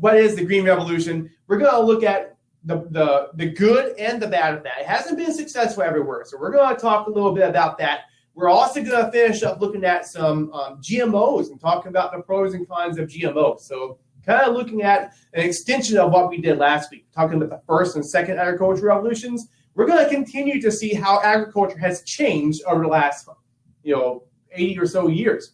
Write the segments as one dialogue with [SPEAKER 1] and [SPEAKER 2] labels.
[SPEAKER 1] What is the green revolution? We're going to look at the good and the bad of that. It hasn't been successful everywhere, so we're going to talk a little bit about that. We're also going to finish up looking at some GMOs and talking about the pros and cons of GMOs. So kind of looking at an extension of what we did last week, talking about the first and second agricultural revolutions. We're going to continue to see how agriculture has changed over the last 80 or so years.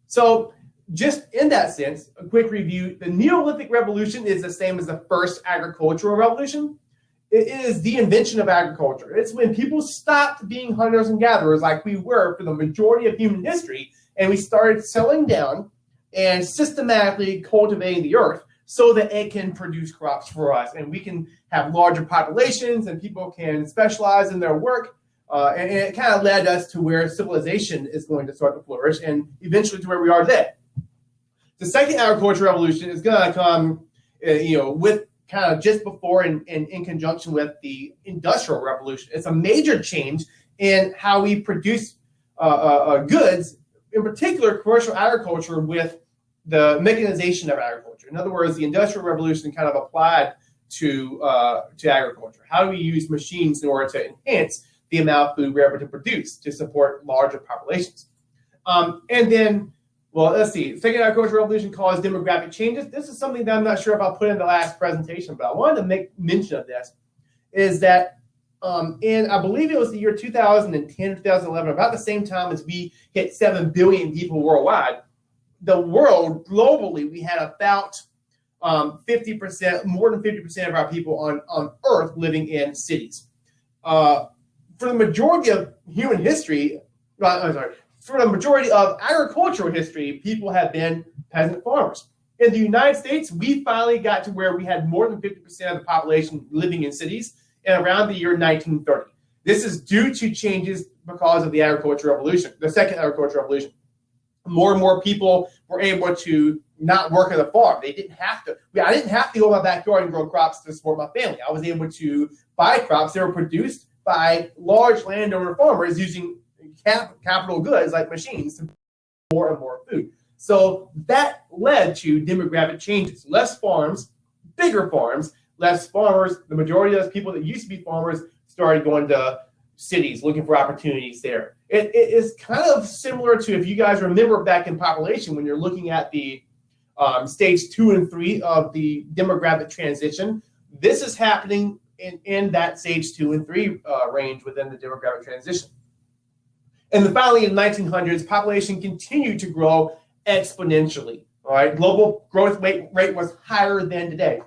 [SPEAKER 1] So just in that sense, a quick review. The Neolithic Revolution is the same as the first agricultural revolution. It is the invention of agriculture. It's when people stopped being hunters and gatherers like we were for the majority of human history, and we started settling down and systematically cultivating the earth so that it can produce crops for us, and we can have larger populations and people can specialize in their work. And it kind of led us to where civilization is going to start to flourish and eventually to where we are today. The second agricultural revolution is going to come, with kind of just before and in conjunction with the industrial revolution. It's a major change in how we produce goods, in particular commercial agriculture, with the mechanization of agriculture. In other words, the industrial revolution kind of applied to agriculture. How do we use machines in order to enhance the amount of food we're able to produce to support larger populations? And then, well, let's see. The second agricultural revolution caused demographic changes. This is something that I'm not sure if I'll put in the last presentation, but I wanted to make mention of this, is that in, I believe it was the year 2010, 2011, about the same time as we hit 7 billion people worldwide, the world, globally, we had about 50%, more than 50% of our people on Earth living in cities. For the majority of human history, for the majority of agricultural history, people have been peasant farmers. In the United States, we finally got to where we had more than 50% of the population living in cities in around the year 1930. This is due to changes because of the agricultural revolution, the second agricultural revolution. More and more people were able to not work at a farm. They didn't have to. I didn't have to go in my backyard and grow crops to support my family. I was able to buy crops that were produced by large landowner farmers using capital goods like machines to more and more food. So that led to demographic changes. Less farms, bigger farms, less farmers. The majority of those people that used to be farmers started going to cities looking for opportunities there. It is kind of similar to, if you guys remember back in population, when you're looking at the stage 2 and 3 of the demographic transition, this is happening in that stage 2 and 3 range within the demographic transition. And then finally, in the 1900s, population continued to grow exponentially. All right, global growth rate was higher than today.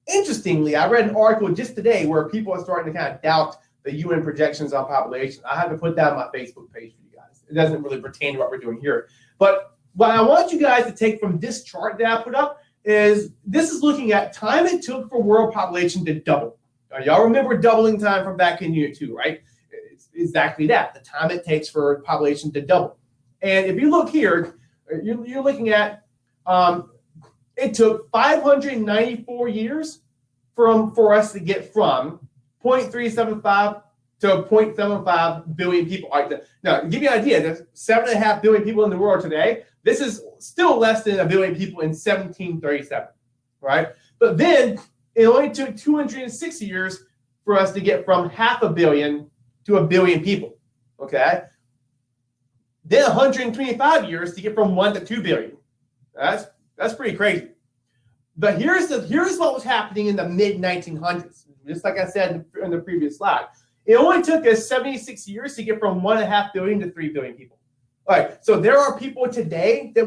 [SPEAKER 1] Interestingly, I read an article just today where people are starting to kind of doubt the UN projections on population. I had to put that on my Facebook page for you guys. It doesn't really pertain to what we're doing here. But what I want you guys to take from this chart that I put up is this is looking at time it took for world population to double. Y'all remember doubling time from back in Unit 2, right? It's exactly that, the time it takes for population to double. And if you look here, you're looking at it took 594 years for us to get from 0.375 to 0.75 billion people. All right, now, to give you an idea, there's 7.5 billion people in the world today. This is still less than 1 billion people in 1737, right? But then it only took 206 years for us to get from 500 million to 1 billion people, okay? Then 125 years to get from 1 to 2 billion. That's pretty crazy. But here's what was happening in the mid-1900s. Just like I said in the previous slide. It only took us 76 years to get from 1.5 billion to 3 billion people. All right, so there are people today that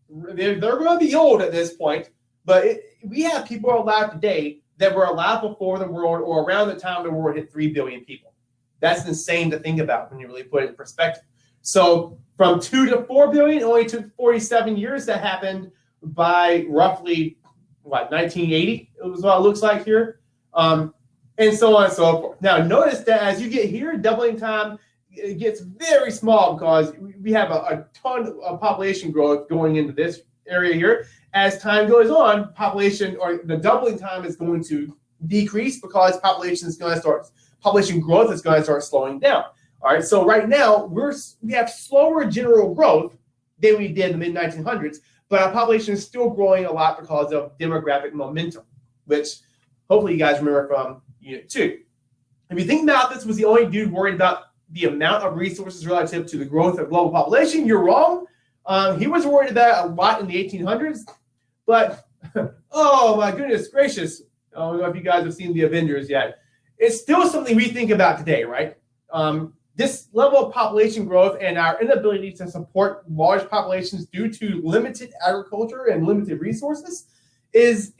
[SPEAKER 1] they're going to be old at this point, but we have people alive today that were alive before the world or around the time the world hit 3 billion people. That's insane to think about when you really put it in perspective. So from 2 to 4 billion, it only took 47 years. That happened by roughly, 1980? It was what it looks like here. And so on and so forth. Now, notice that as you get here, doubling time, it gets very small because we have a ton of population growth going into this area here. As time goes on, population, or the doubling time, is going to decrease because population growth is going to start slowing down. All right, so right now we have slower general growth than we did in the mid-1900s, but our population is still growing a lot because of demographic momentum, which hopefully you guys remember from Unit 2. If you think Malthus was the only dude worried about the amount of resources relative to the growth of global population, you're wrong. He was worried about it a lot in the 1800s, but oh my goodness gracious, I don't know if you guys have seen the Avengers yet. It's still something we think about today, right? This level of population growth and our inability to support large populations due to limited agriculture and limited resources is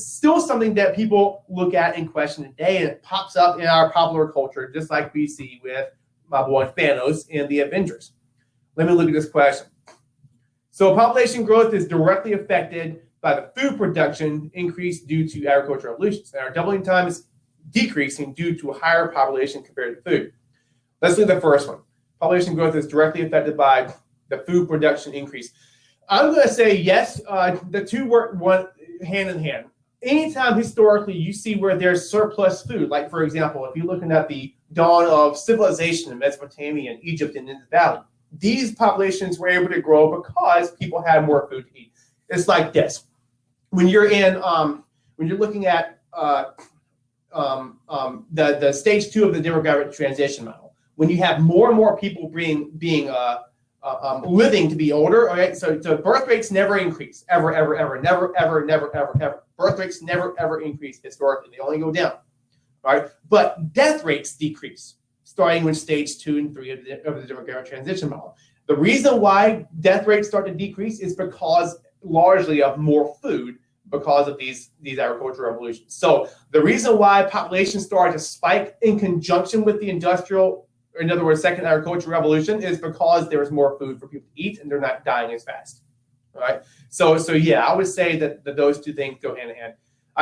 [SPEAKER 1] still something that people look at and question today, and it pops up in our popular culture, just like we see with my boy Thanos in the Avengers. Let me look at this question. So population growth is directly affected by the food production increase due to agricultural revolutions, and our doubling time is decreasing due to a higher population compared to food. Let's look at the first one. Population growth is directly affected by the food production increase. I'm going to say yes. The two work hand in hand. Anytime historically you see where there's surplus food, like for example, if you're looking at the dawn of civilization in Mesopotamia and Egypt and Indus Valley, these populations were able to grow because people had more food to eat. It's like this. When you're looking at the stage 2 of the demographic transition model, when you have more and more people living to be older, okay, so birth rates never increase, ever. Birth rates never, ever increase historically. They only go down, all right? But death rates decrease, starting with stage 2 and 3 of the demographic transition model. The reason why death rates start to decrease is because largely of more food because of these agricultural revolutions. So the reason why population started to spike in conjunction with the industrial, or in other words, second agricultural revolution, is because there was more food for people to eat and they're not dying as fast. All right. So yeah, I would say that those two things go hand in hand.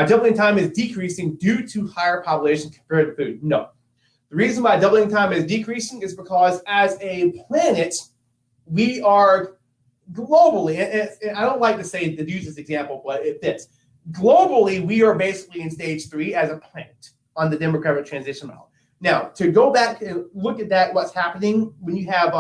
[SPEAKER 1] Doubling time is decreasing due to higher population compared to food. No. The reason why doubling time is decreasing is because as a planet, we are globally, and I don't like to use this example, but it fits. Globally, we are basically in stage 3 as a planet on the demographic transition model. Now, to go back and look at that, what's happening when you have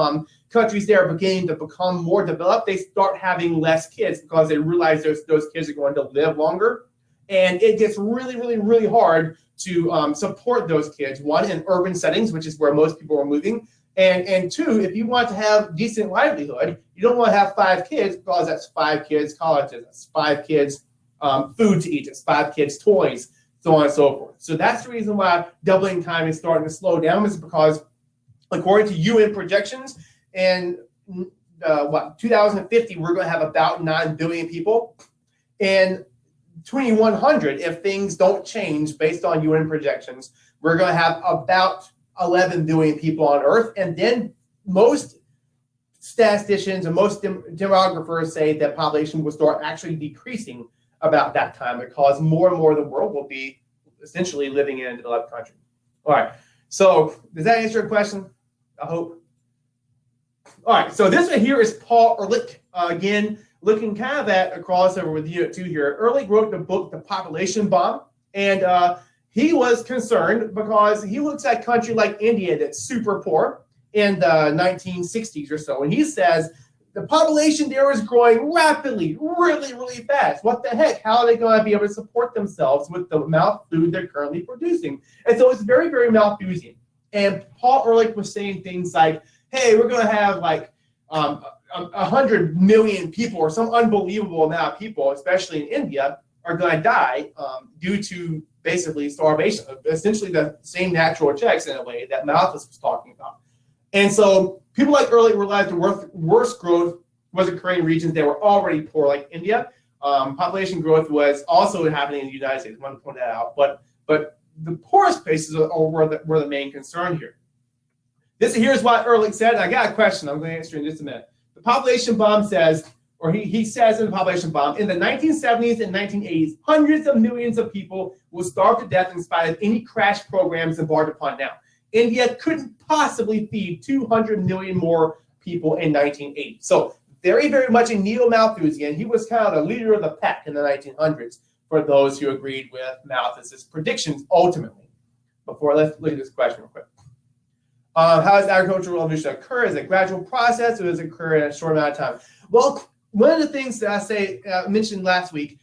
[SPEAKER 1] countries that are beginning to become more developed, they start having less kids because they realize those kids are going to live longer. And it gets really, really, really hard to support those kids. One, in urban settings, which is where most people are moving. And two, if you want to have decent livelihood, you don't want to have 5 kids because that's 5 kids colleges, that's 5 kids food to eat, that's 5 kids toys, so on and so forth. So that's the reason why doubling time is starting to slow down, is because according to UN projections, in 2050, we're going to have about 9 billion people. And 2100, if things don't change based on UN projections, we're going to have about 11 billion people on Earth. And then most statisticians and most demographers say that population will start actually decreasing about that time, because more and more of the world will be essentially living in a developed country. All right. So does that answer your question? I hope. All right. So this one here is Paul Ehrlich. Again, looking kind of at a crossover with Unit 2 here. Ehrlich wrote the book, The Population Bomb. And he was concerned because he looks at a country like India that's super poor in the 1960s or so. And he says the population there is growing rapidly, really, really fast. What the heck? How are they going to be able to support themselves with the amount of food they're currently producing? And so it's very, very Malthusian. And Paul Ehrlich was saying things like, hey, we're going to have like 100 million people, or some unbelievable amount of people, especially in India, are going to die due to basically starvation, essentially the same natural checks in a way that Malthus was talking about. And so people like Ehrlich realized the worst growth was occurring in regions that were already poor, like India. Population growth was also happening in the United States. I want to point that out. But the poorest places were the main concern here. Here's what Ehrlich said. I got a question I'm going to answer in just a minute. The population bomb says, or he says in the population bomb, in the 1970s and 1980s, hundreds of millions of people will starve to death in spite of any crash programs embarked upon now. India couldn't possibly feed 200 million more people in 1980. So very, very much a neo-Malthusian. He was kind of the leader of the pack in the 1900s for those who agreed with Malthus's predictions ultimately. Let's look at this question real quick. How does agricultural revolution occur? Is it a gradual process, or does it occur in a short amount of time? Well, one of the things that I mentioned last week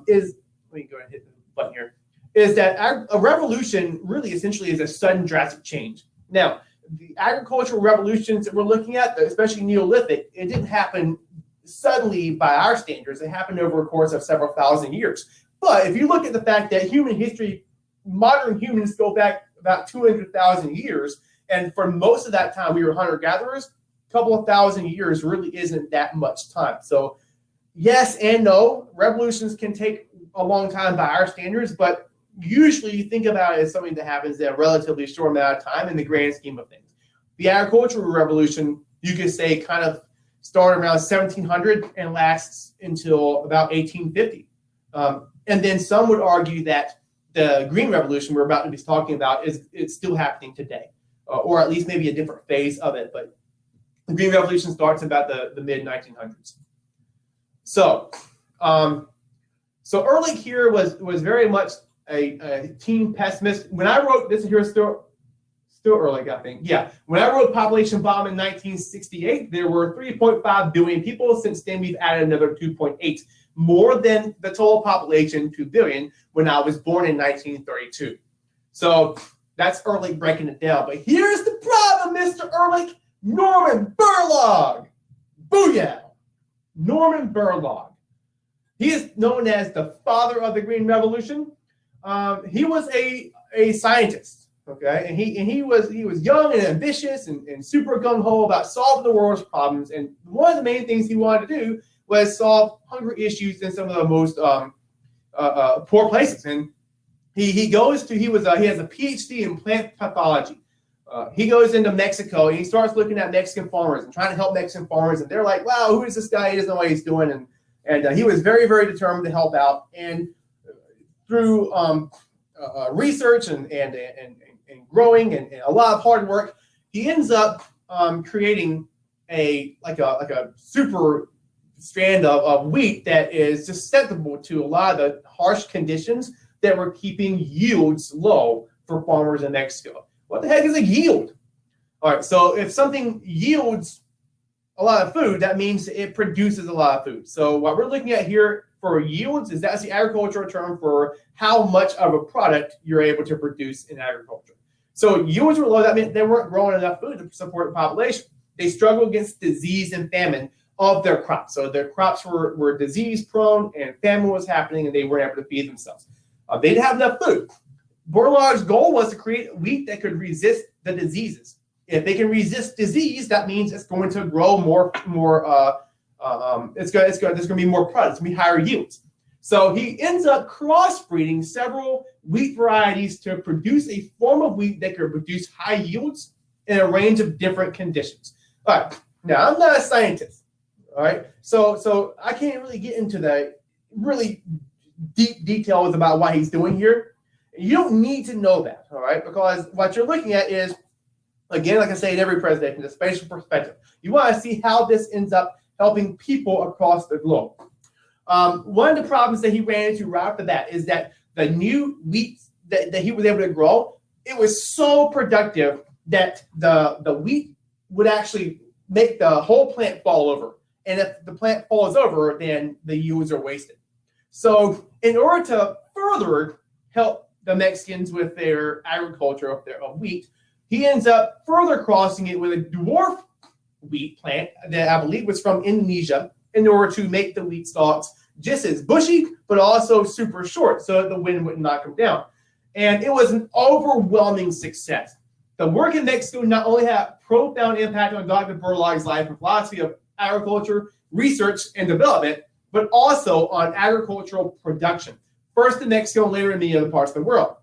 [SPEAKER 1] is, let me go ahead and hit the button here, is that a revolution really essentially is a sudden drastic change. Now, the agricultural revolutions that we're looking at, especially Neolithic, it didn't happen suddenly by our standards. It happened over a course of several thousand years. But if you look at the fact that human history, modern humans go back about 200,000 years, and for most of that time we were hunter-gatherers, a couple of thousand years really isn't that much time. So yes and no, revolutions can take a long time by our standards, but usually you think about it as something that happens in a relatively short amount of time in the grand scheme of things. The agricultural revolution, you could say, kind of started around 1700 and lasts until about 1850. And then some would argue that the green revolution we're about to be talking about it's still happening today, or at least maybe a different phase of it. But the green revolution starts about the mid 1900s. So, so Ehrlich here was very much a team pessimist. When I wrote this here, still Ehrlich, I think. Yeah. When I wrote Population Bomb in 1968, there were 3.5 billion people. Since then, we've added another 2.8, more than the total population, 2 billion, when I was born in 1932. So that's Ehrlich breaking it down. But here's the problem, Mr. Ehrlich. Norman Borlaug. Booyah. Norman Borlaug. He is known as the father of the Green Revolution. He was a scientist. Okay, and he was young and ambitious and super gung-ho about solving the world's problems. And one of the main things he wanted to do was solve hunger issues in some of the most poor places. And he has a PhD in plant pathology. He goes into Mexico and he starts looking at Mexican farmers and trying to help Mexican farmers. And they're like, "Wow, who is this guy? He doesn't know what he's doing." And he was very, very determined to help out. And through research and growing and a lot of hard work, he ends up creating a super strand of wheat that is susceptible to a lot of the harsh conditions that were keeping yields low for farmers in Mexico. What the heck is a yield? All right, so if something yields a lot of food, that means it produces a lot of food. So what we're looking at here for yields is that's the agricultural term for how much of a product you're able to produce in agriculture. So yields were low. That meant they weren't growing enough food to support the population. They struggled against disease and famine of their crops. So their crops were disease prone and famine was happening and they weren't able to feed themselves. They didn't have enough food. Borlaug's goal was to create wheat that could resist the diseases. If they can resist disease, that means it's going to grow more. There's going to be more products, going to be higher yields. So he ends up crossbreeding several wheat varieties to produce a form of wheat that could produce high yields in a range of different conditions. All right. Now, I'm not a scientist. All right. So I can't really get into the really deep details about what he's doing here. You don't need to know that. All right. Because what you're looking at is, again, like I say in every presentation, the spatial perspective. You want to see how this ends up helping people across the globe. One of the problems that he ran into right off the bat is that the new wheat that he was able to grow, it was so productive that the wheat would actually make the whole plant fall over. And if the plant falls over, then the yields are wasted. So in order to further help the Mexicans with their agriculture of wheat, he ends up further crossing it with a dwarf wheat plant that I believe was from Indonesia in order to make the wheat stalks just as bushy, but also super short so that the wind wouldn't knock them down. And it was an overwhelming success. The work in Mexico not only had profound impact on Dr. Borlaug's life and philosophy of agriculture, research, and development, but also on agricultural production, first in Mexico and later in many other parts of the world.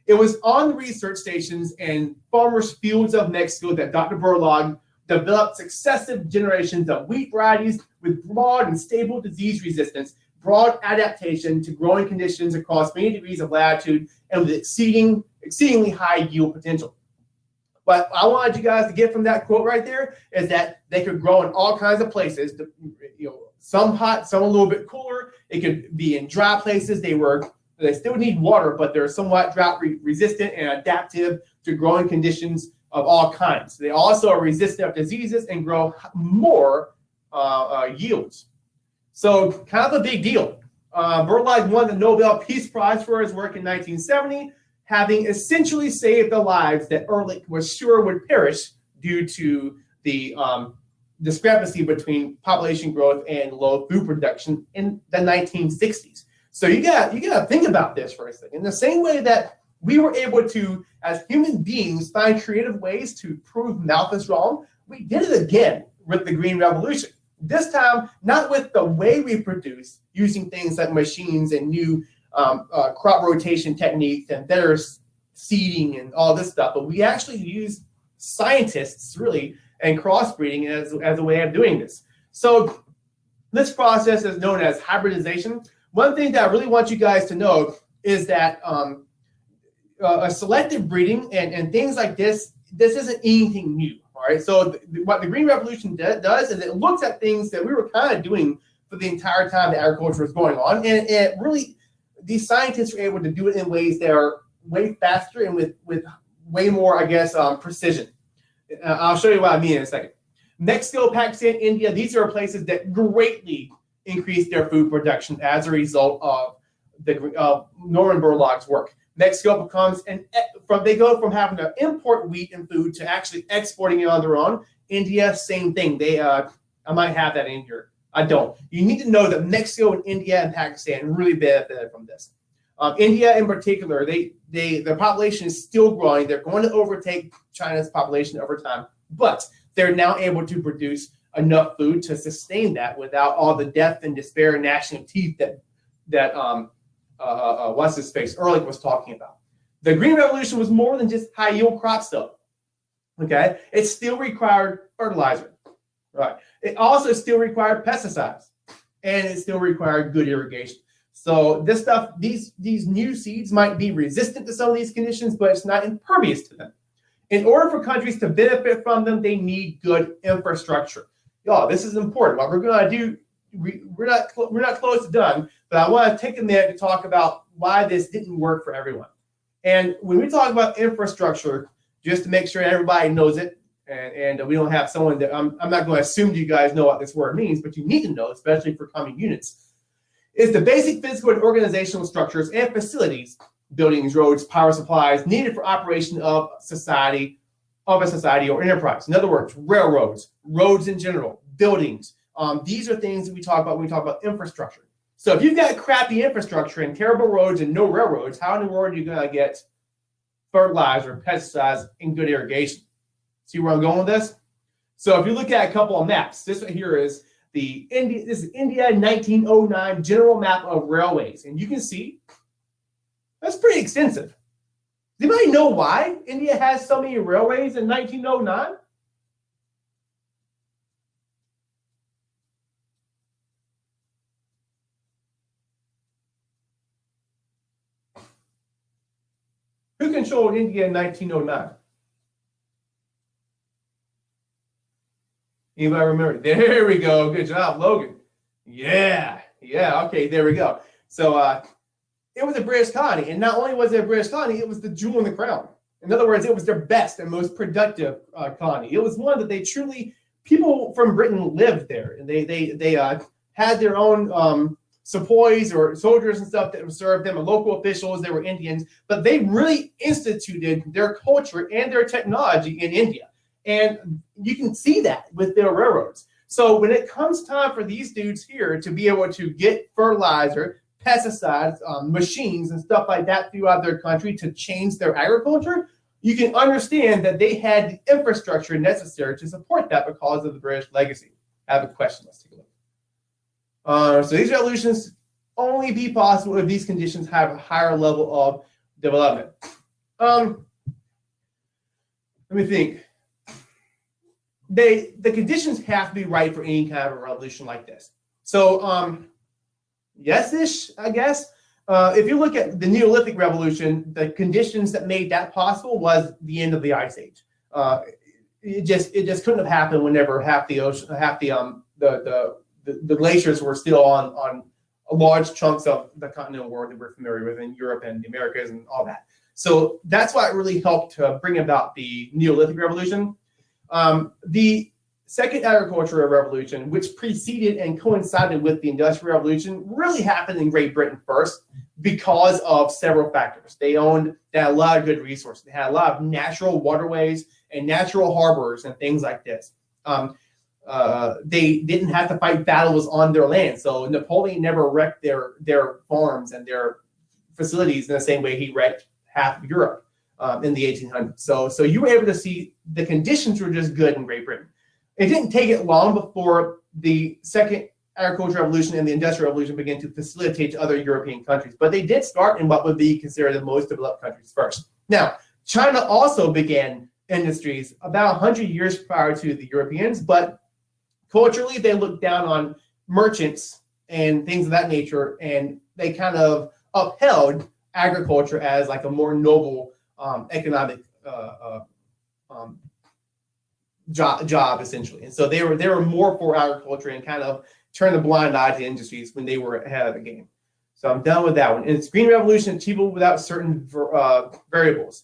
[SPEAKER 1] It was on the research stations and farmers' fields of Mexico that Dr. Borlaug developed successive generations of wheat varieties with broad and stable disease resistance, broad adaptation to growing conditions across many degrees of latitude, and with exceedingly high yield potential. What I wanted you guys to get from that quote right there is that they could grow in all kinds of places, some hot, some a little bit cooler. It could be in dry places. They still need water, but they're somewhat drought resistant and adaptive to growing conditions of all kinds. They also are resistant of diseases and grow more yields. So kind of a big deal. Borlaug won the Nobel Peace Prize for his work in 1970, having essentially saved the lives that Ehrlich was sure would perish due to the discrepancy between population growth and low food production in the 1960s. So you got to think about this for a second. In the same way that we were able to, as human beings, find creative ways to prove Malthus wrong, we did it again with the Green Revolution. This time, not with the way we produce, using things like machines and new crop rotation techniques and better seeding and all this stuff, but we actually use scientists, really, and crossbreeding as a way of doing this. So this process is known as hybridization. One thing that I really want you guys to know is that a selective breeding and things like this isn't anything new. All right, so what the Green Revolution does is it looks at things that we were kind of doing for the entire time that agriculture was going on, and it really, these scientists are able to do it in ways that are way faster and with way more, I guess, precision. I'll show you what I mean in a second. Mexico, Pakistan, India, these are places that greatly increased their food production as a result of Norman Borlaug's work. Mexico becomes they go from having to import wheat and food to actually exporting it on their own. India, same thing. I might have that in here. I don't. You need to know that Mexico and India and Pakistan really benefited from this. India in particular, their population is still growing. They're going to overtake China's population over time, but they're now able to produce enough food to sustain that without all the death and despair and gnashing of teeth that what's his face, Ehrlich was talking about. The Green Revolution was more than just high yield crops, though. Okay, it still required fertilizer, right? It also still required pesticides, and it still required good irrigation. So this stuff, these new seeds might be resistant to some of these conditions, but it's not impervious to them. In order for countries to benefit from them, they need good infrastructure. Y'all, this is important. What we're going to do, we're not close to done, but I want to take a minute to talk about why this didn't work for everyone. And when we talk about infrastructure, just to make sure everybody knows it, and we don't have someone that I'm not going to assume you guys know what this word means, but you need to know, especially for coming units, is the basic physical and organizational structures and facilities, buildings, roads, power supplies needed for operation of a society or enterprise. In other words, railroads, roads in general, buildings. These are things that we talk about when we talk about infrastructure. So if you've got crappy infrastructure and terrible roads and no railroads, how in the world are you going to get fertilizer, pesticides, and good irrigation? See where I'm going with this? So if you look at a couple of maps, this right here is this is India 1909 general map of railways, and you can see that's pretty extensive. Does anybody know why India has so many railways in 1909? Who controlled India in 1909? Anybody remember? There we go. Good job, Logan. Yeah. Okay, there we go. So it was a British colony, and not only was it a British colony, it was the jewel in the crown. In other words, it was their best and most productive colony. It was one that they truly, people from Britain lived there, and they had their own sepoys or soldiers and stuff that served them, and local officials. They were Indians, but they really instituted their culture and their technology in India. And you can see that with their railroads. So when it comes time for these dudes here to be able to get fertilizer, pesticides, machines, and stuff like that throughout their country to change their agriculture, you can understand that they had the infrastructure necessary to support that because of the British legacy. I have a question. Let's take a look. So these revolutions only be possible if these conditions have a higher level of development. Let me think. The conditions have to be right for any kind of a revolution like this. So yes-ish, I guess. If you look at the Neolithic Revolution, the conditions that made that possible was the end of the Ice Age. It just couldn't have happened whenever half the glaciers were still on large chunks of the continental world that we're familiar with in Europe and the Americas and all that. So that's why it really helped to bring about the Neolithic Revolution. The second agricultural revolution, which preceded and coincided with the Industrial Revolution, really happened in Great Britain first because of several factors. They had a lot of good resources. They had a lot of natural waterways and natural harbors and things like this. They didn't have to fight battles on their land. So Napoleon never wrecked their farms and their facilities in the same way he wrecked half of Europe in the 1800s. So you were able to see the conditions were just good in Great Britain. It didn't take it long before the second agricultural revolution and the industrial revolution began to facilitate to other European countries. But they did start in what would be considered the most developed countries first. Now, China also began industries about 100 years prior to the Europeans, but culturally they looked down on merchants and things of that nature, and they kind of upheld agriculture as like a more noble economic job essentially. And so they were more for agriculture and kind of turned a blind eye to industries when they were ahead of the game. So I'm done with that one. And it's green revolution achievable without certain variables.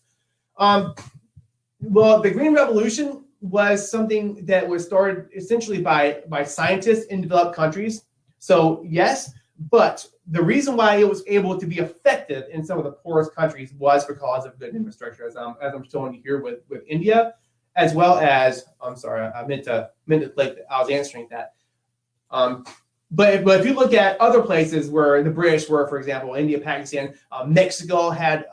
[SPEAKER 1] Well, the green revolution was something that was started essentially by scientists in developed countries. So yes, but the reason why it was able to be effective in some of the poorest countries was because of good infrastructure, as I'm showing you here with India, as well as, I'm sorry, I meant to like I was answering that. But if you look at other places where the British were, for example, India, Pakistan, Mexico had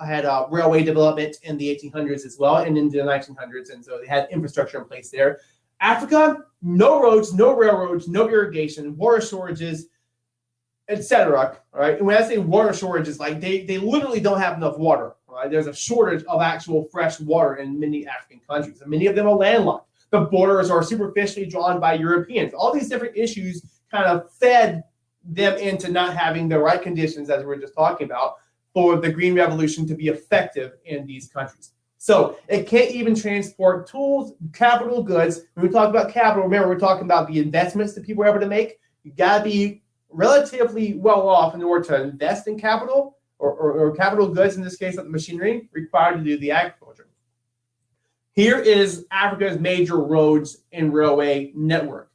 [SPEAKER 1] railway development in the 1800s as well, and in the 1900s, and so they had infrastructure in place there. Africa, no roads, no railroads, no irrigation, water shortages, etc. All right, and when I say water shortages, like they literally don't have enough water. Right? There's a shortage of actual fresh water in many African countries, and many of them are landlocked. The borders are superficially drawn by Europeans. All these different issues kind of fed them into not having the right conditions, as we were just talking about, for the green revolution to be effective in these countries. So it can't even transport tools, capital goods. When we talk about capital, remember we're talking about the investments that people are able to make. You got to be relatively well off in order to invest in capital or capital goods, in this case, like the machinery required to do the agriculture. Here is Africa's major roads and railway network.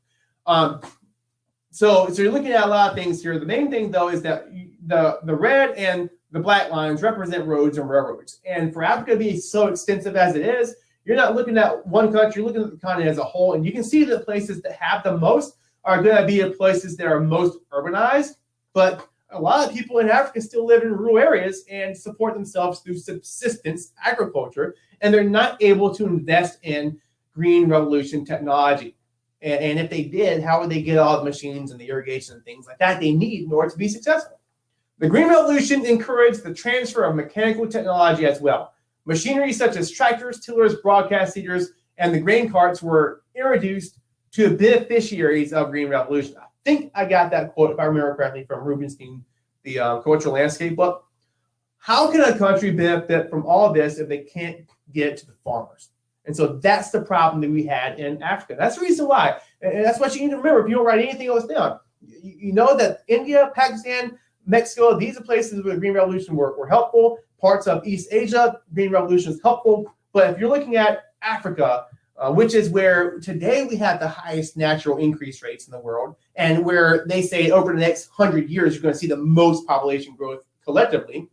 [SPEAKER 1] So you're looking at a lot of things here. The main thing, though, is that the red and the black lines represent roads and railroads. And for Africa to be so extensive as it is, you're not looking at one country, you're looking at the continent as a whole. And you can see the places that have the most are going to be the places that are most urbanized. But a lot of people in Africa still live in rural areas and support themselves through subsistence agriculture. And they're not able to invest in green revolution technology. And if they did, how would they get all the machines and the irrigation and things like that they need in order to be successful? The Green Revolution encouraged the transfer of mechanical technology as well. Machinery such as tractors, tillers, broadcast seeders, and the grain carts were introduced to the beneficiaries of Green Revolution. I think I got that quote, if I remember correctly, from Rubenstein, the Cultural Landscape book. How can a country benefit from all of this if they can't get it to the farmers? And so that's the problem that we had in Africa. That's the reason why. And that's what you need to remember if you don't write anything else down. You know that India, Pakistan, Mexico, these are places where the Green Revolution were helpful. Parts of East Asia, Green Revolution is helpful. But if you're looking at Africa, which is where today we have the highest natural increase rates in the world, and where they say over the next 100 years, you're going to see the most population growth collectively,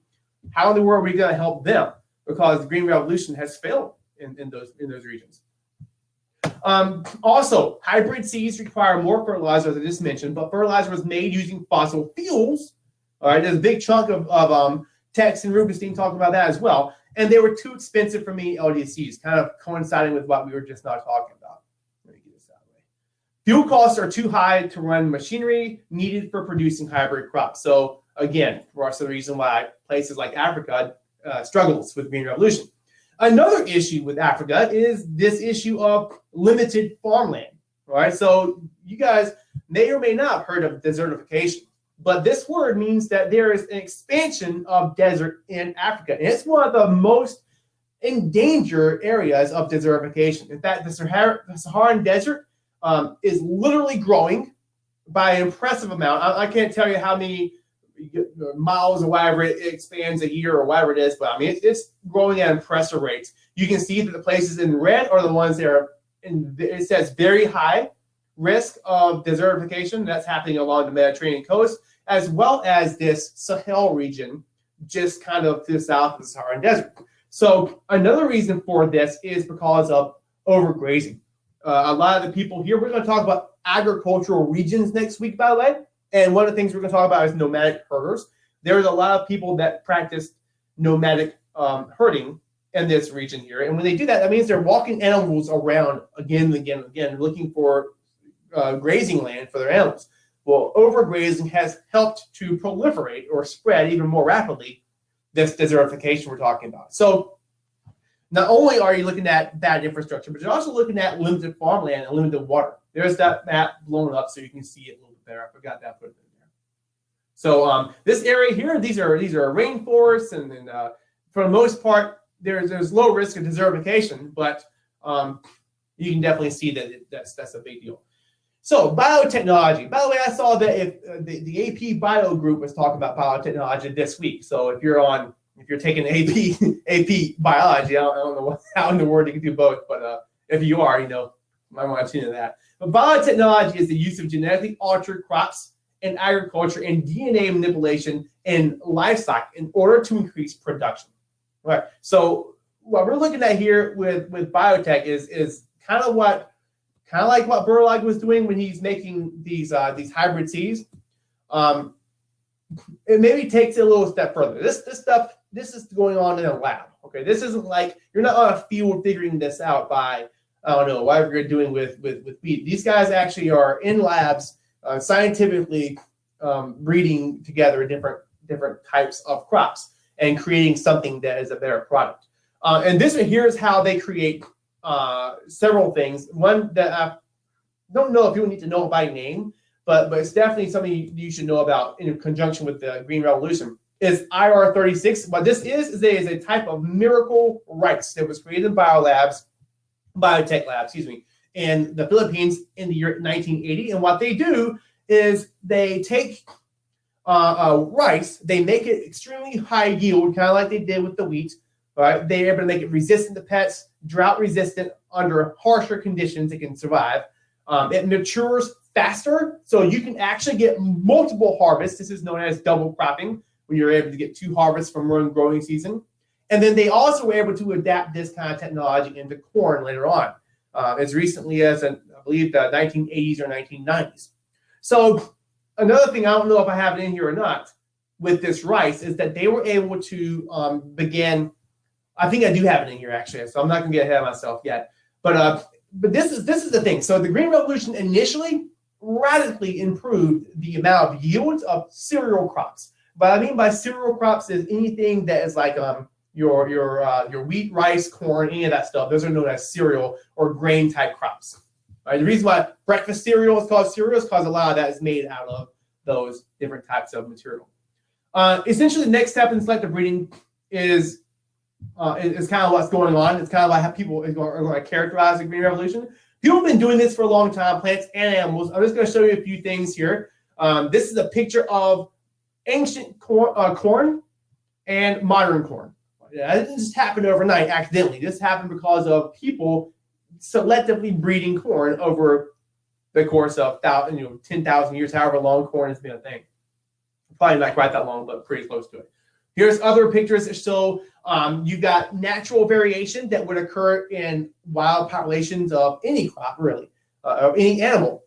[SPEAKER 1] how in the world are we going to help them? Because the Green Revolution has failed in those regions. Also, hybrid seeds require more fertilizer, as I just mentioned, but fertilizer was made using fossil fuels. All right, there's a big chunk of text in Rubenstein talking about that as well. And they were too expensive for many LDCs, kind of coinciding with what we were just not talking about. Let me get this out of the way. Fuel costs are too high to run machinery needed for producing hybrid crops. So again, that's the reason why places like Africa struggles with Green Revolution. Another issue with Africa is this issue of limited farmland. All right, so you guys may or may not have heard of desertification, but this word means that there is an expansion of desert in Africa. And it's one of the most endangered areas of desertification. In fact, the Saharan desert is literally growing by an impressive amount. I can't tell you how many miles or whatever it expands a year or whatever it is, but I mean it's growing at impressive rates. You can see that the places in red are the ones that are it says very high risk of desertification that's happening along the Mediterranean coast, as well as this Sahel region just kind of to the south of the Saharan desert. So another reason for this is because of overgrazing. A lot of the people here, we're going to talk about agricultural regions next week, by the way. And one of the things we're going to talk about is nomadic herders. There's a lot of people that practice nomadic herding in this region here. And when they do that, that means they're walking animals around again and again and again, looking for grazing land for their animals. Well, overgrazing has helped to proliferate or spread even more rapidly this desertification we're talking about. So not only are you looking at bad infrastructure, but you're also looking at limited farmland and limited water. There's that map blown up so you can see it a little bit better. I forgot that put it in there. So this area here, these are rainforests, and then for the most part, there's low risk of desertification, but you can definitely see that that's a big deal. So biotechnology. By the way, I saw that if the AP Bio group was talking about biotechnology this week. So if you're taking AP Biology, I don't know how in the world you can do both, but if you are, you might want to tune into that. But biotechnology is the use of genetically altered crops in agriculture and DNA manipulation in livestock in order to increase production. All right. So what we're looking at here with biotech is kind of like what Borlaug was doing when he's making these hybrid seeds. It maybe takes it a little step further. This is going on in a lab. Okay, this isn't like you're not on a field figuring this out by whatever you're doing with wheat. These guys actually are in labs scientifically breeding together different types of crops and creating something that is a better product. And this one here is how they create several things. One that I don't know if you need to know by name, but it's definitely something you should know about in conjunction with the Green Revolution, is IR36. What this is a type of miracle rice that was created in biotech labs, in the Philippines in the year 1980. And what they do is they take rice, they make it extremely high yield, kind of like they did with the wheat. Right? They're able to make it resistant to pests, drought resistant under harsher conditions. It can survive. It matures faster, so you can actually get multiple harvests. This is known as double cropping, when you're able to get 2 harvests from one growing season. And then they also were able to adapt this kind of technology into corn later on, as recently as, I believe, the 1980s or 1990s. So another thing, I don't know if I have it in here or not, with this rice is that they were able to begin. I think I do have it in here actually, so I'm not going to get ahead of myself yet. But this is the thing. So the Green Revolution initially radically improved the amount of yields of cereal crops. What I mean by cereal crops is anything that is like your wheat, rice, corn, any of that stuff. Those are known as cereal or grain type crops. Right? The reason why breakfast cereal is called cereal is because a lot of that is made out of those different types of material. Essentially, the next step in selective breeding is kind of what's going on. It's kind of like how people are going to characterize the Green Revolution. People have been doing this for a long time, plants and animals. I'm just going to show you a few things here. This is a picture of ancient corn and modern corn. It didn't just happen overnight accidentally. This happened because of people selectively breeding corn over the course of 10,000 years, however long corn has been a thing. Probably not quite that long, but pretty close to it. Here's other pictures that show you've got natural variation that would occur in wild populations of any crop, really, of any animal.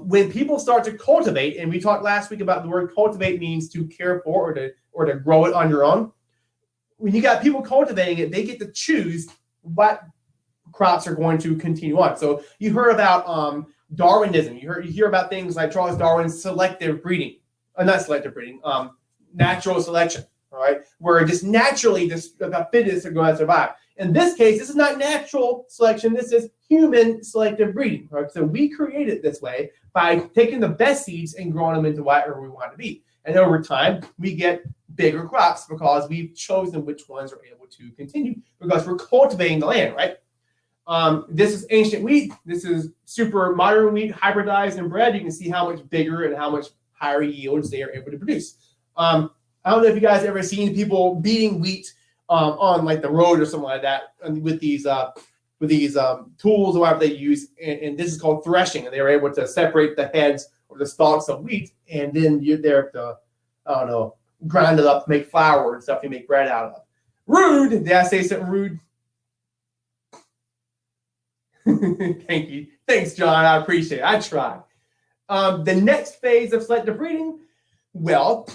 [SPEAKER 1] When people start to cultivate, and we talked last week about the word cultivate means to care for or to grow it on your own. When you got people cultivating it, they get to choose what crops are going to continue on. So you heard about Darwinism. You hear about things like Charles Darwin's selective breeding, not selective breeding, natural selection. All right, where just naturally the fittest are going to survive. In this case, this is not natural selection. This is human selective breeding. Right? So we create it this way by taking the best seeds and growing them into whatever we want to be. And over time, we get bigger crops because we've chosen which ones are able to continue because we're cultivating the land, right? This is ancient wheat. This is super modern wheat, hybridized and bred. You can see how much bigger and how much higher yields they are able to produce. I don't know if you guys ever seen people beating wheat on like the road or something like that with these tools or whatever they use, and this is called threshing, and they were able to separate the heads or the stalks of wheat, and then they're to, I don't know, grind it up to make flour and stuff you make bread out of. Rude. Did I say something rude? Thank you. Thanks, John. I appreciate it. I tried. The next phase of selective breeding, well,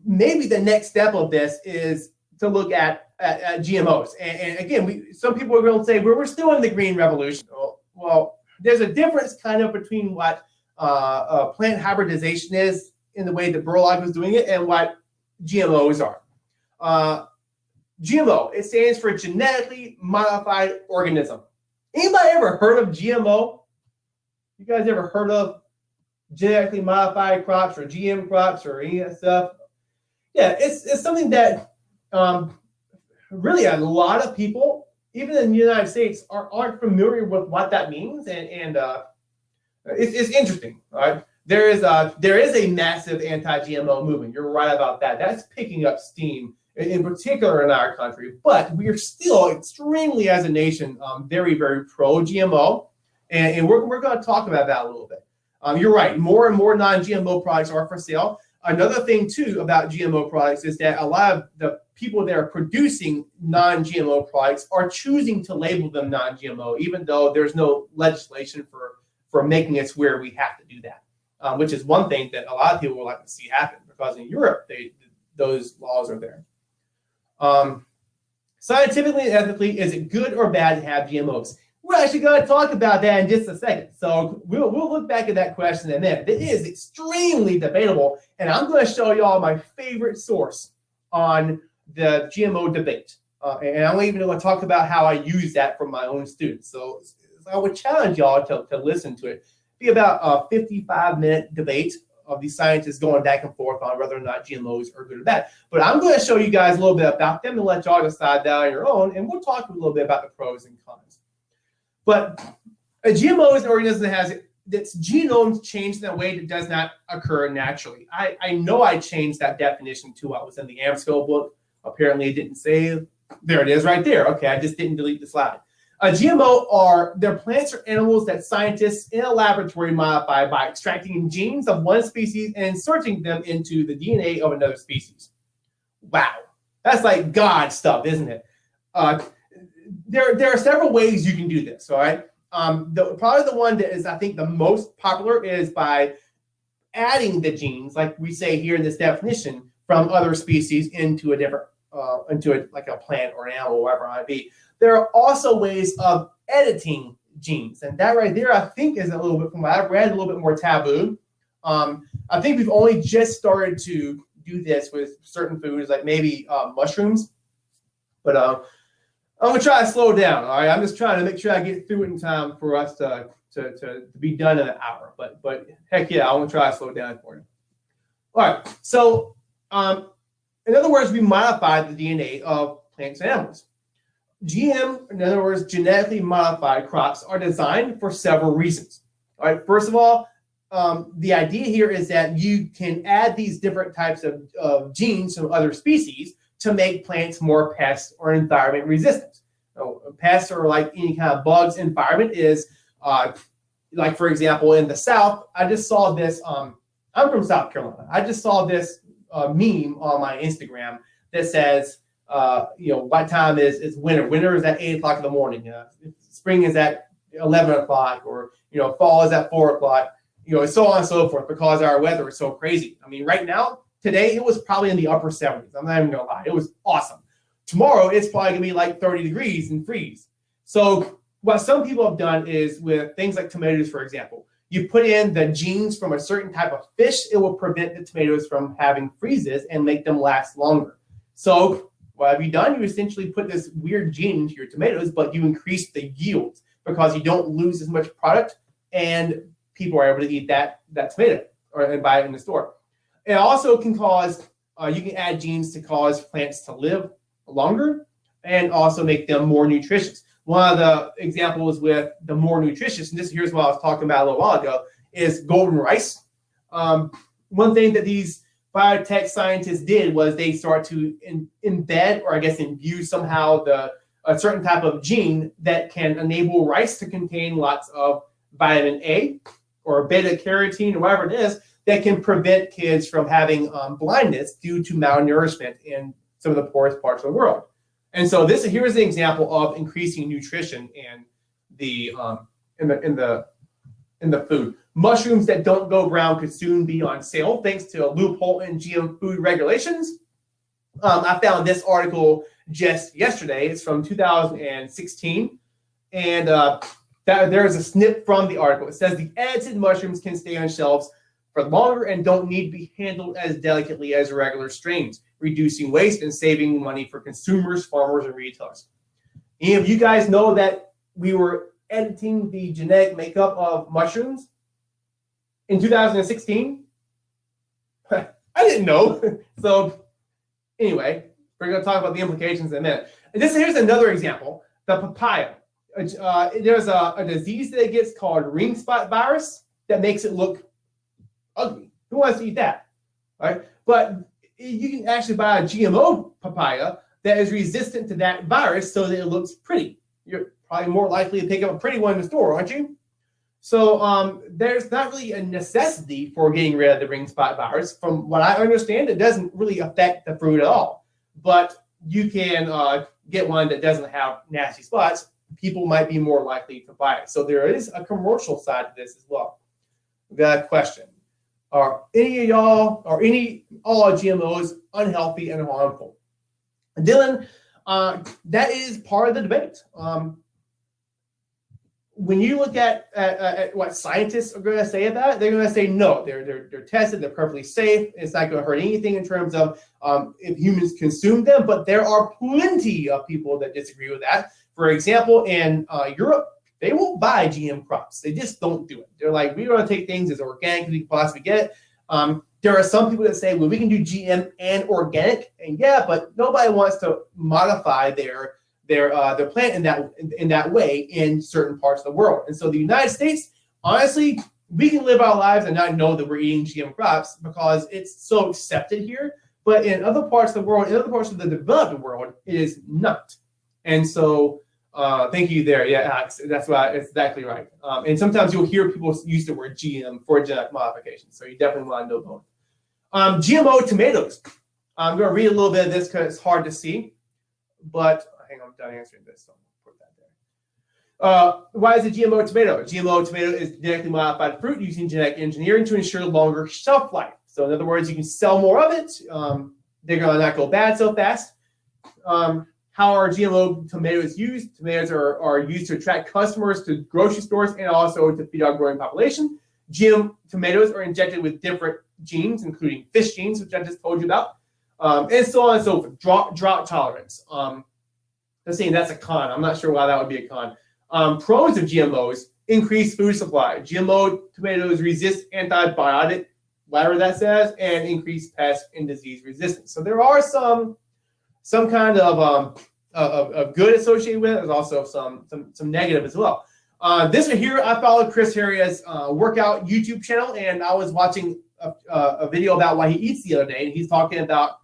[SPEAKER 1] maybe the next step of this is to look at GMOs. And again, some people are going to say, we're still in the green revolution. Well, there's a difference kind of between what plant hybridization is in the way that Borlaug was doing it and what GMOs are. GMO, it stands for genetically modified organism. Anybody ever heard of GMO? You guys ever heard of genetically modified crops or GM crops or any of that stuff? Yeah, it's something that really a lot of people, even in the United States, aren't familiar with what that means, and it's interesting. Right? There is a massive anti-GMO movement. You're right about that. That's picking up steam, in particular in our country, but we are still extremely, as a nation, very, very pro-GMO, and we're going to talk about that a little bit. You're right. More and more non-GMO products are for sale. Another thing, too, about GMO products is that a lot of the people that are producing non-GMO products are choosing to label them non-GMO, even though there's no legislation for making it where we have to do that, which is one thing that a lot of people would like to see happen, because in Europe, those laws are there. Scientifically and ethically, is it good or bad to have GMOs? We're actually going to talk about that in just a second. So we'll look back at that question in a minute. It is extremely debatable, and I'm going to show you all my favorite source on the GMO debate. And I'm even going to talk about how I use that for my own students. So I would challenge y'all to listen to it. It'll be about a 55-minute debate of these scientists going back and forth on whether or not GMOs are good or bad. But I'm going to show you guys a little bit about them and let y'all decide that on your own, and we'll talk a little bit about the pros and cons. But a GMO is an organism that has its genome changed in a way that does not occur naturally. I know I changed that definition to what was in the AMSCO book. Apparently it didn't say, there it is right there. Okay, I just didn't delete the slide. A GMO they're plants or animals that scientists in a laboratory modify by extracting genes of one species and inserting them into the DNA of another species. Wow, that's like God stuff, isn't it? There are several ways you can do this, all right? Probably the one that is, I think, the most popular is by adding the genes, like we say here in this definition, from other species into a different, like a plant or an animal, or whatever it might be. There are also ways of editing genes, and that right there, I think, is a little bit, from what I've read, a little bit more taboo. I think we've only just started to do this with certain foods, like maybe mushrooms, but I'm gonna try to slow down. All right, I'm just trying to make sure I get through it in time for us to be done in an hour. But heck yeah, I want to try to slow down for you. All right, so in other words, we modified the DNA of plants and animals. GM, in other words, genetically modified crops, are designed for several reasons. All right, first of all, the idea here is that you can add these different types of genes from other species to make plants more pest or environment resistant. So pests are like any kind of bugs. Environment is, like for example, in the South, I just saw this, I'm from South Carolina. I just saw this meme on my Instagram that says, what time is winter? Winter is at 8 o'clock in the morning. Spring is at 11 o'clock, or, fall is at 4 o'clock, so on and so forth, because our weather is so crazy. I mean, right now, today, it was probably in the upper 70s. I'm not even going to lie. It was awesome. Tomorrow, it's probably going to be like 30 degrees and freeze. So what some people have done is, with things like tomatoes, for example, you put in the genes from a certain type of fish, it will prevent the tomatoes from having freezes and make them last longer. So what have you done? You essentially put this weird gene into your tomatoes, but you increase the yields because you don't lose as much product, and people are able to eat that tomato and buy it in the store. It also can cause, you can add genes to cause plants to live longer and also make them more nutritious. One of the examples with the more nutritious, and here's what I was talking about a little while ago, is golden rice. One thing that these biotech scientists did was they start to embed, or I guess imbue somehow, the a certain type of gene that can enable rice to contain lots of vitamin A or beta carotene or whatever it is that can prevent kids from having blindness due to malnourishment in some of the poorest parts of the world. And so here's an example of increasing nutrition in the food. Mushrooms that don't go brown could soon be on sale thanks to a loophole in GM food regulations. I found this article just yesterday. It's from 2016, and there's a snip from the article. It says the edited mushrooms can stay on shelves for longer and don't need to be handled as delicately as regular strains, reducing waste and saving money for consumers, farmers, and retailers. Any of you guys know that we were editing the genetic makeup of mushrooms in 2016? I didn't know. So anyway, we're going to talk about the implications in a minute. And here's another example, the papaya. There's a disease that it gets called ring spot virus that makes it look ugly. Who wants to eat that? Right? But you can actually buy a GMO papaya that is resistant to that virus so that it looks pretty. You're probably more likely to pick up a pretty one in the store, aren't you? So there's not really a necessity for getting rid of the ring spot virus. From what I understand, it doesn't really affect the fruit at all. But you can get one that doesn't have nasty spots. People might be more likely to buy it. So there is a commercial side to this as well. We've got a question. Are any of y'all or all GMOs unhealthy and harmful? Dylan, that is part of the debate. When you look at what scientists are going to say about it, they're going to say no. They're tested. They're perfectly safe. It's not going to hurt anything in terms of if humans consume them. But there are plenty of people that disagree with that. For example, in Europe, they won't buy GM crops. They just don't do it. They're like, we want to take things as organic as we can possibly get. There are some people that say, well, we can do GM and organic, and yeah, but nobody wants to modify their plant in that way in certain parts of the world. And so the United States, honestly, we can live our lives and not know that we're eating GM crops because it's so accepted here. But in other parts of the world, in other parts of the developed world, it is not. And so thank you there. Yeah, Alex, that's right. It's exactly right. And sometimes you'll hear people use the word GM for genetic modification. So you definitely want to know both. GMO tomatoes. I'm going to read a little bit of this because it's hard to see. But hang on, I'm done answering this. So I'll put that there. Why is a GMO tomato? A GMO tomato is genetically modified fruit using genetic engineering to ensure longer shelf life. So in other words, you can sell more of it. They're going to not go bad so fast. How are GMO tomatoes used? Tomatoes are used to attract customers to grocery stores and also to feed our growing population. GM tomatoes are injected with different genes, including fish genes, which I just told you about, and so on and so forth. Drought tolerance. Let's see, that's a con. I'm not sure why that would be a con. Pros of GMOs: increased food supply. GMO tomatoes resist antibiotic, whatever that says, and increased pest and disease resistance. So there are some kind of good associated with it. There's also some negative as well. This one here, I followed Chris Harria's workout YouTube channel, and I was watching a video about why he eats the other day, and he's talking about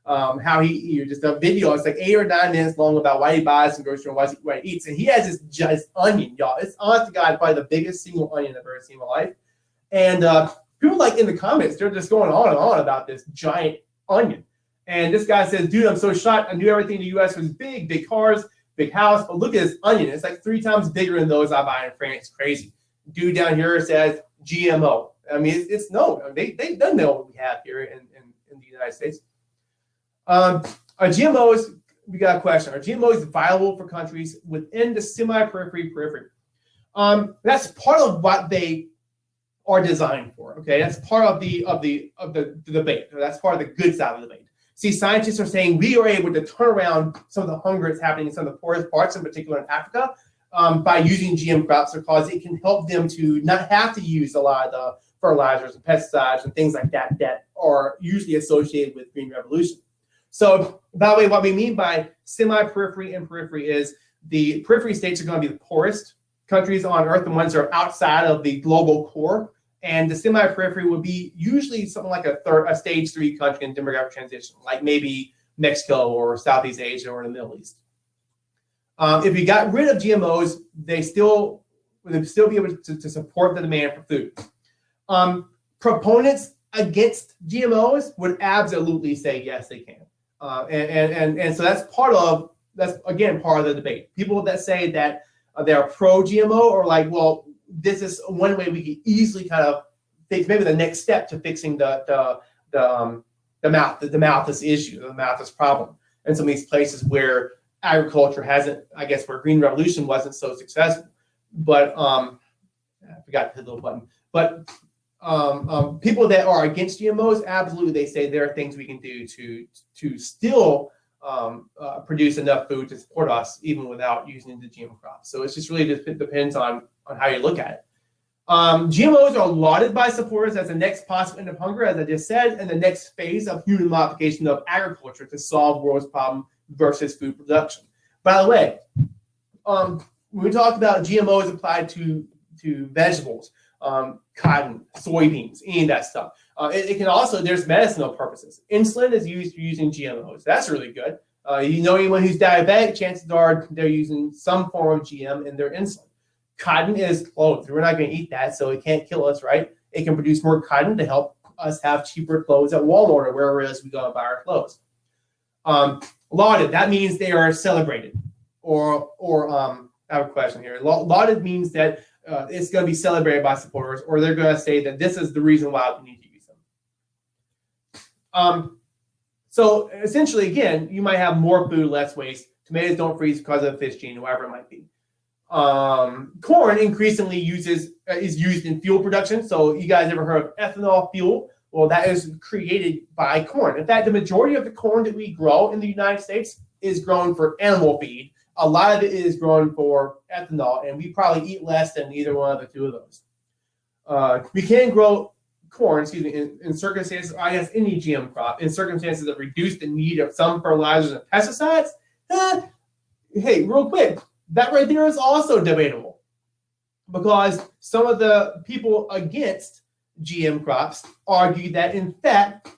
[SPEAKER 1] how he just a video. It's like 8 or 9 minutes long about why he buys some grocery and why he eats. And he has this giant onion, y'all. It's honest to God, probably the biggest single onion I've ever seen in my life. And people like in the comments, they're just going on and on about this giant onion. And this guy says, dude, I'm so shocked. I knew everything in the U.S. was big cars, big house. But look at this onion. It's like 3 times bigger than those I buy in France. It's crazy. Dude down here says GMO. I mean, it's no. They don't know what we have here in the United States. Are GMOs, we got a question. Are GMOs viable for countries within the semi-periphery? That's part of what they are designed for. Okay, that's part of the debate. That's part of the good side of the debate. See, scientists are saying we are able to turn around some of the hunger that's happening in some of the poorest parts, in particular in Africa, by using GM crops because it can help them to not have to use a lot of the fertilizers and pesticides and things like that that are usually associated with green revolution. So, by the way, what we mean by semi-periphery and periphery is the periphery states are going to be the poorest countries on Earth, the ones that are outside of the global core. And the semi-periphery would be usually something like a stage 3 country in demographic transition, like maybe Mexico or Southeast Asia or the Middle East. If we got rid of GMOs, they would still be able to support the demand for food. Proponents against GMOs would absolutely say yes, they can, and so that's again part of the debate. People that say that they're pro GMO are like, well, this is one way we could easily kind of fix, maybe the next step to fixing the Malthus issue, the Malthus problem, and some of these places where agriculture hasn't, I guess, where Green Revolution wasn't so successful. But I forgot to hit the little button. But people that are against GMOs, absolutely, they say there are things we can do to still produce enough food to support us even without using the GM crops. So it's just really just depends on how you look at it. GMOs are lauded by supporters as the next possible end of hunger, as I just said, and the next phase of human modification of agriculture to solve the world's problem versus food production. By the way, when we talk about GMOs applied to vegetables, cotton, soybeans, any of that stuff, it can also, there's medicinal purposes. Insulin is used for using GMOs. That's really good. You know anyone who's diabetic, chances are they're using some form of GM in their insulin. Cotton is clothes. We're not going to eat that, so it can't kill us, right? It can produce more cotton to help us have cheaper clothes at Walmart or wherever else we go and buy our clothes. Lauded, that means they are celebrated. Or I have a question here. Lauded means that it's going to be celebrated by supporters, or they're going to say that this is the reason why we need to use them. So essentially, again, you might have more food, less waste. Tomatoes don't freeze because of the fish gene, whatever it might be. Corn increasingly is used in fuel production. So you guys ever heard of ethanol fuel? Well, that is created by corn. In fact, the majority of the corn that we grow in the United States is grown for animal feed. A lot of it is grown for ethanol, and we probably eat less than either one of the two of those. We can grow corn, in circumstances, I guess any GM crop, in circumstances that reduce the need of some fertilizers and pesticides. Hey, real quick, that right there is also debatable, because some of the people against GM crops argue that, in fact,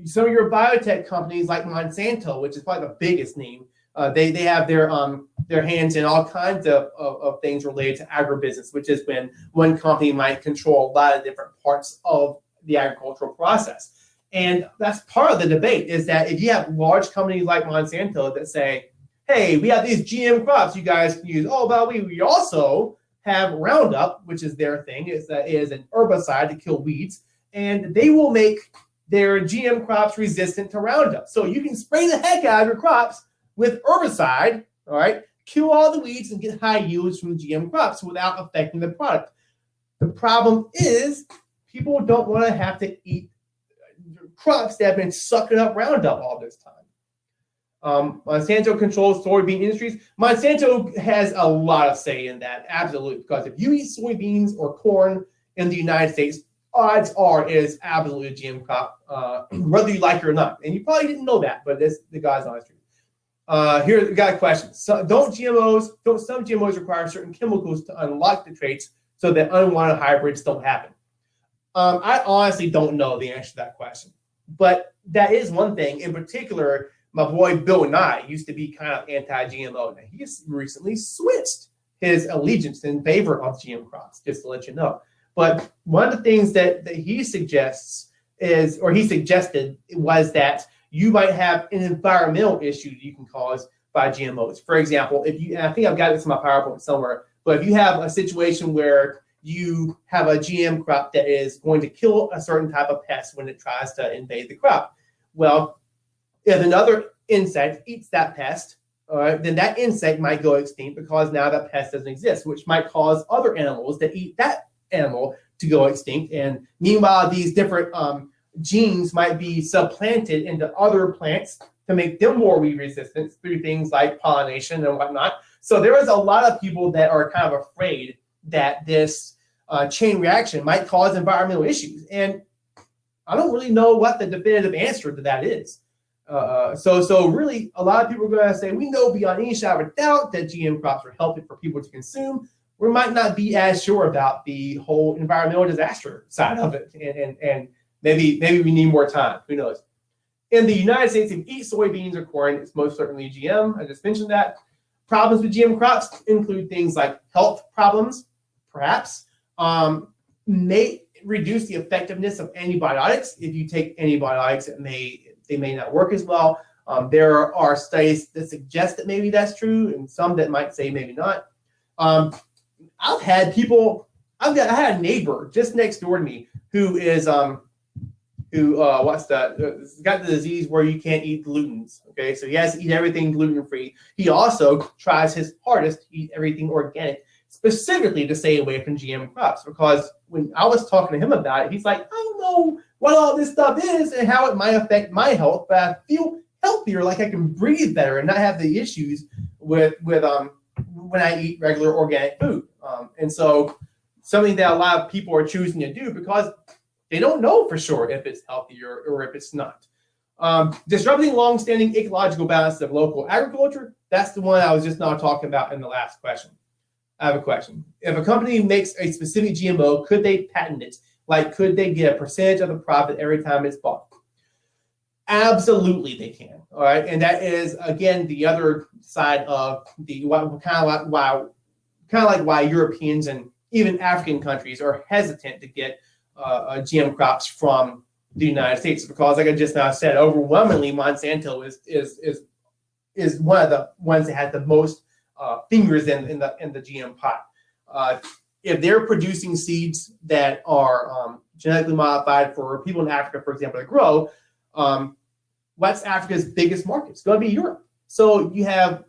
[SPEAKER 1] some of your biotech companies like Monsanto, which is probably the biggest name, they have their hands in all kinds of things related to agribusiness, which is when one company might control a lot of different parts of the agricultural process. And that's part of the debate, is that if you have large companies like Monsanto that say, hey, we have these GM crops you guys can use. Oh, but we also have Roundup, which is their thing. It is an herbicide to kill weeds, and they will make their GM crops resistant to Roundup. So you can spray the heck out of your crops with herbicide, all right, kill all the weeds and get high yields from GM crops without affecting the product. The problem is people don't want to have to eat crops that have been sucking up Roundup all this time. Monsanto controls soybean industries. Monsanto has a lot of say in that, absolutely, because if you eat soybeans or corn in the United States, odds are it is absolutely a GM crop, whether you like it or not. And you probably didn't know that, but that's the God's honest truth. Here, we got a question. So don't some GMOs require certain chemicals to unlock the traits so that unwanted hybrids don't happen? I honestly don't know the answer to that question, but that is one thing. In particular, my boy Bill Nye used to be kind of anti-GMO. Now, he's recently switched his allegiance in favor of GM crops, just to let you know. But one of the things that he suggests is, or he suggested, was that you might have an environmental issue that you can cause by GMOs. For example, if you, and I think I've got this in my PowerPoint somewhere, but if you have a situation where you have a GM crop that is going to kill a certain type of pest when it tries to invade the crop, well, if another insect eats that pest, all right, then that insect might go extinct because now that pest doesn't exist, which might cause other animals that eat that animal to go extinct. And meanwhile, these different genes might be supplanted into other plants to make them more weed resistant through things like pollination and whatnot. So there is a lot of people that are kind of afraid that this chain reaction might cause environmental issues. And I don't really know what the definitive answer to that is. So really, a lot of people are going to say, we know beyond any shadow of a doubt that GM crops are healthy for people to consume. We might not be as sure about the whole environmental disaster side of it. And maybe we need more time. Who knows? In the United States, if you eat soybeans or corn, it's most certainly GM. I just mentioned that. Problems with GM crops include things like health problems, perhaps, may reduce the effectiveness of antibiotics. If you take antibiotics, they may not work as well. There are studies that suggest that maybe that's true, and some that might say maybe not. I had a neighbor just next door to me who is got the disease where you can't eat glutens. Okay, so he has to eat everything gluten free. He also tries his hardest to eat everything organic, specifically to stay away from GM crops. Because when I was talking to him about it, he's like, I don't know what all this stuff is and how it might affect my health, but I feel healthier, like I can breathe better and not have the issues with when I eat regular organic food. And so something that a lot of people are choosing to do because they don't know for sure if it's healthy or if it's not. Disrupting long-standing ecological balance of local agriculture, that's the one I was just now talking about in the last question. I have a question. If a company makes a specific GMO, could they patent it? Like, could they get a percentage of the profit every time it's bought? Absolutely, they can. All right, and that is again the other side of the kind of like why Europeans and even African countries are hesitant to get GM crops from the United States, because, like I just now said, overwhelmingly Monsanto is one of the ones that has the most fingers in the GM pot. If they're producing seeds that are genetically modified for people in Africa, for example, to grow, what's Africa's biggest market? It's going to be Europe. So you have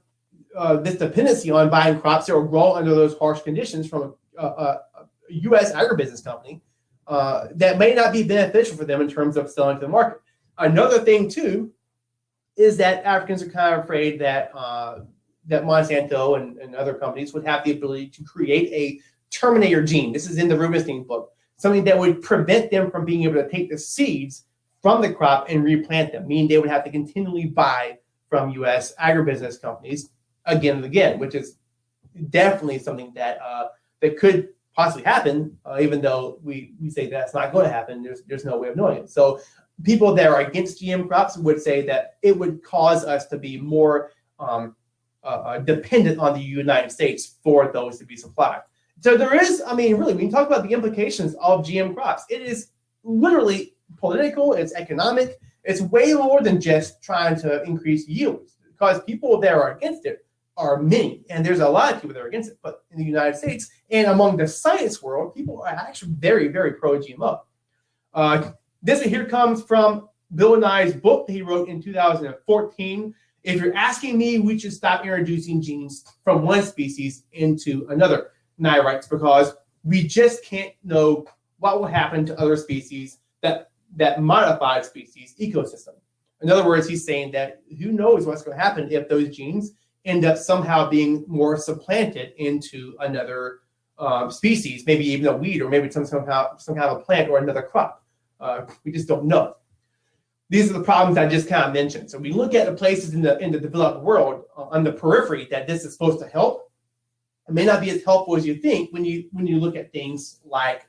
[SPEAKER 1] this dependency on buying crops that will grow under those harsh conditions from a U.S. agribusiness company that may not be beneficial for them in terms of selling to the market. Another thing, too, is that Africans are kind of afraid that that Monsanto and other companies would have the ability to create a terminator gene. This is in the Rubenstein book, something that would prevent them from being able to take the seeds from the crop and replant them, meaning they would have to continually buy from U.S. agribusiness companies again and again, which is definitely something that that could possibly happen, even though we say that's not going to happen. There's no way of knowing it. So people that are against GM crops would say that it would cause us to be more dependent on the United States for those to be supplied. So there is, I mean, really, when you talk about the implications of GM crops, it is literally political, it's economic, it's way more than just trying to increase yields, because people that are against it are many, and there's a lot of people that are against it. But in the United States and among the science world, people are actually very, very pro-GMO. This here comes from Bill Nye's book that he wrote in 2014. If you're asking me, we should stop introducing genes from one species into another, Nye writes, because we just can't know what will happen to other species, that modified species ecosystem. In other words, he's saying that who knows what's going to happen if those genes end up somehow being more supplanted into another species, maybe even a weed, or maybe some kind of a plant or another crop. We just don't know. These are the problems I just kind of mentioned. So we look at the places in the developed world on the periphery that this is supposed to help. It may not be as helpful as you think when you look at things like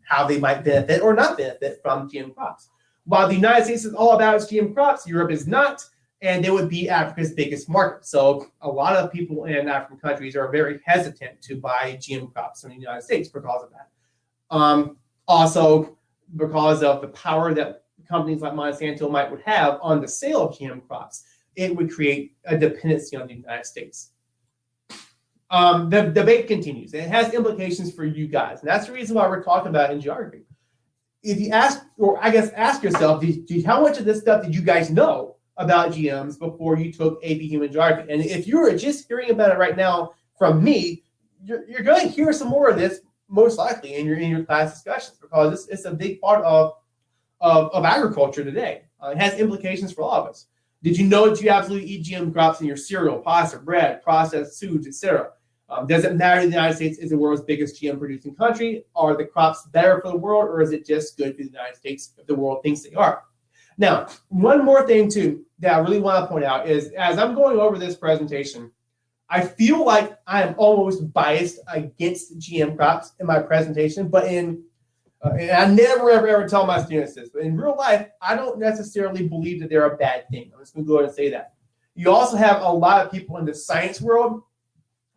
[SPEAKER 1] how they might benefit or not benefit from GM crops. While the United States is all about its GM crops, Europe is not, and they would be Africa's biggest market. So a lot of people in African countries are very hesitant to buy GM crops from the United States because of that. Also, because of the power that companies like Monsanto would have on the sale of GM crops, it would create a dependency on the United States. The debate continues, and it has implications for you guys. And that's the reason why we're talking about it in geography. If you ask, or I guess ask yourself, how much of this stuff did you guys know about GMs before you took AP Human Geography? And if you're just hearing about it right now from me, you're going to hear some more of this most likely in your class discussions, because it's a big part of agriculture today. It has implications for all of us. Did you know that you absolutely eat GM crops in your cereal, pasta, bread, processed foods, etc.? Does it matter that the United States is the world's biggest GM producing country? Are the crops better for the world, or is it just good for the United States if the world thinks they are? Now, one more thing too that I really want to point out is, as I'm going over this presentation, I feel like I am almost biased against GM crops in my presentation, but and I never, ever tell my students this, but in real life, I don't necessarily believe that they're a bad thing. I'm just going to go ahead and say that. You also have a lot of people in the science world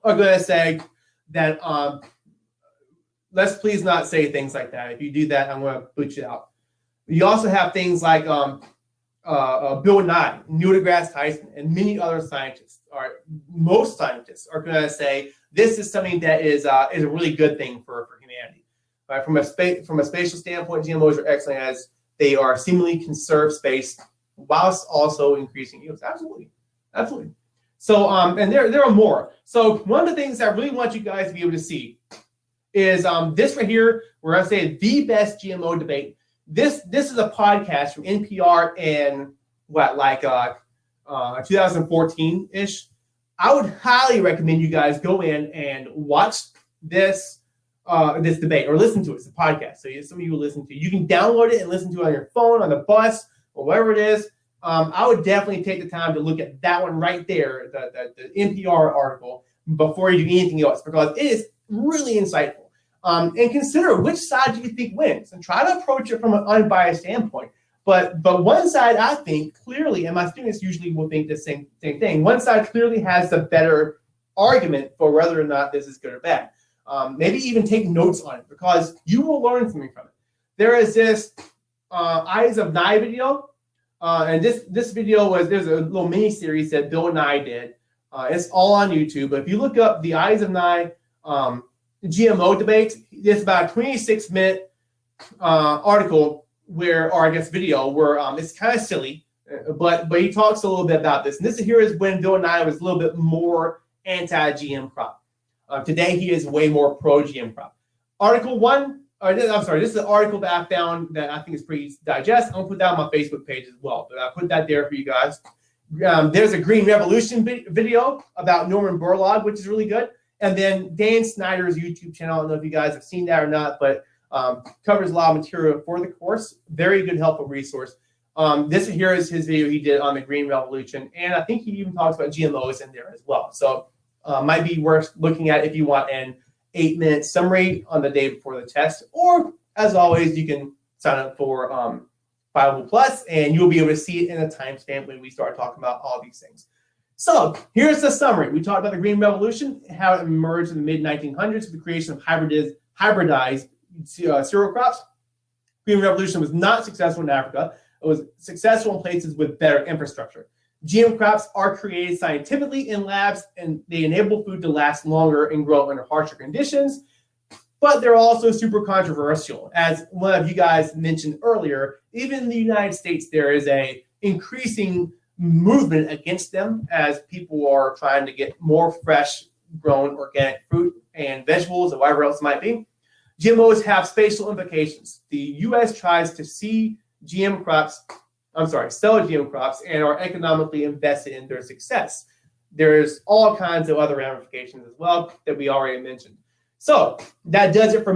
[SPEAKER 1] are going to say that let's please not say things like that. If you do that, I'm going to boot you out. You also have things like Bill Nye, Neil deGrasse Tyson, and many other scientists, or most scientists, are going to say this is something that is a really good thing for humanity. Right? From a spatial standpoint, GMOs are excellent as they are seemingly conserve space whilst also increasing yields. Absolutely, absolutely. So and there are more. So one of the things I really want you guys to be able to see is this right here, where I say the best GMO debate. This is a podcast from NPR in 2014-ish. I would highly recommend you guys go in and watch this debate or listen to it. It's a podcast, so some of you will listen to it. You can download it and listen to it on your phone, on the bus, or wherever it is. I would definitely take the time to look at that one right there, the NPR article, before you do anything else, because it is really insightful. And consider which side do you think wins, and try to approach it from an unbiased standpoint. But one side, I think clearly, and my students usually will think the same thing. One side clearly has the better argument for whether or not this is good or bad. Maybe even take notes on it, because you will learn something from it. There is this Eyes of Nye video, and this video there's a little mini series that Bill Nye did. It's all on YouTube. But if you look up the Eyes of Nye GMO debate, it's about a 26-minute article video where it's kind of silly, but he talks a little bit about this. And this here is when Bill Nye was a little bit more anti-GM crop. Today he is way more pro-GM crop. This is an article that I found that I think is pretty easy to digest. I'm gonna put that on my Facebook page as well, but I put that there for you guys. There's a Green Revolution video about Norman Borlaug, which is really good. And then Dan Snyder's YouTube channel, I don't know if you guys have seen that or not, but covers a lot of material for the course. Very good, helpful resource. This here is his video he did on the Green Revolution, and I think he even talks about GMOs in there as well. So might be worth looking at if you want an 8-minute summary on the day before the test. Or, as always, you can sign up for Bible Plus, and you'll be able to see it in a timestamp when we start talking about all these things. So here's the summary. We talked about the Green Revolution, how it emerged in the mid-1900s with the creation of hybridized cereal crops. Green Revolution was not successful in Africa. It was successful in places with better infrastructure. GM crops are created scientifically in labs, and they enable food to last longer and grow under harsher conditions. But they're also super controversial. As one of you guys mentioned earlier, even in the United States, there is a increasing movement against them as people are trying to get more fresh grown organic fruit and vegetables or whatever else it might be. GMOs have spatial implications. The U.S. tries to sell GM crops and are economically invested in their success. There's all kinds of other ramifications as well that we already mentioned. So that does it for